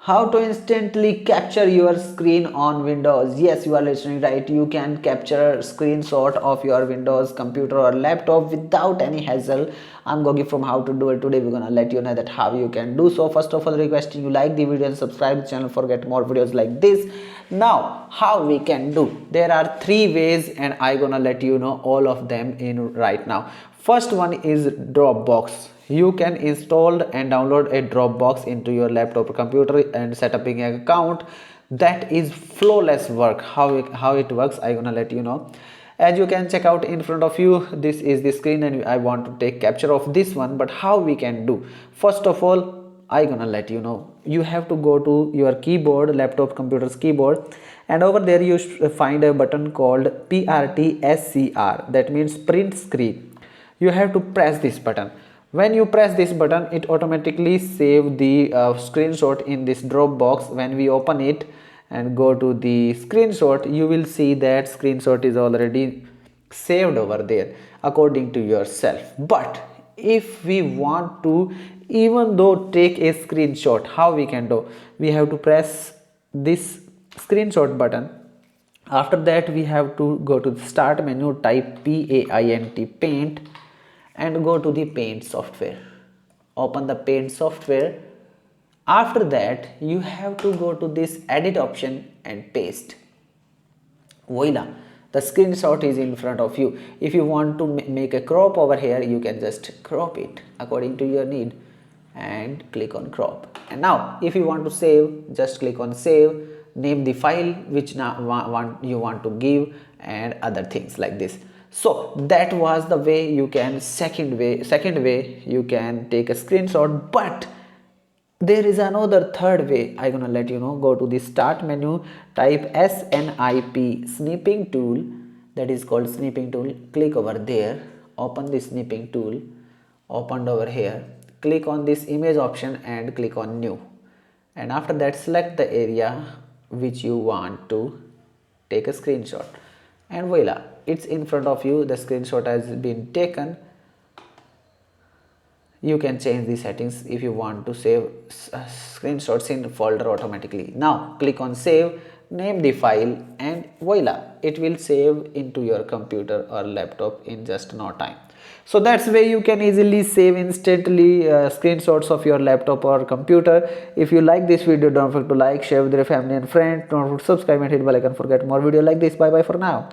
How to instantly capture your screen on Windows? Yes, you are listening right. You can capture a screenshot of your Windows computer or laptop without any hassle. I'm Gogi from How to Do It. Today we're gonna let you know that how you can do so. First of all, requesting you like the video and subscribe the channel for get more videos like this. Now, how we can do? There are three ways, and I gonna let you know all of them in right now. First one is Dropbox. You can install and download a Dropbox into your laptop or computer and set up an account. That is flawless work. How it works, I gonna let you know. As you can check out in front of you, this is the screen and I want to take capture of this one. But how we can do? First of all, I gonna let you know. You have to go to your keyboard, laptop computer's keyboard, and over there you find a button called PRTSCR. That means print screen. You have to press this button. When you press this button, it automatically save the screenshot in this Dropbox. When we open it and go to the screenshot, you will see that screenshot is already saved over there according to yourself. But if we want to even though take a screenshot, how we can do? We have to press this screenshot button. After that, we have to go to the start menu, type paint and go to the paint software. Open the paint software. After that, you have to go to this edit option and paste. Voila, the screenshot is in front of you. If you want to make a crop over here, you can just crop it according to your need and click on crop. And now if you want to save, just click on save, name the file which now you want to give, and other things like this. So that was the way you can second way you can take a screenshot. But there is another third way. I'm gonna let you know. Go to the start menu, type SNIP, snipping tool. That is called snipping tool. Click over there, open the snipping tool, opened over here. Click on this image option and click on new. And after that, select the area which you want to take a screenshot. And voila, it's in front of you. The screenshot has been taken. You can change the settings if you want to save screenshots in folder automatically. Now click on save, name the file, and voila, it will save into your computer or laptop in just no time. So that's way you can easily save instantly screenshots of your laptop or computer. If you like this video, don't forget to like, share with your family and friends. Don't forget to subscribe and hit bell icon for get more video like this. Bye bye for now.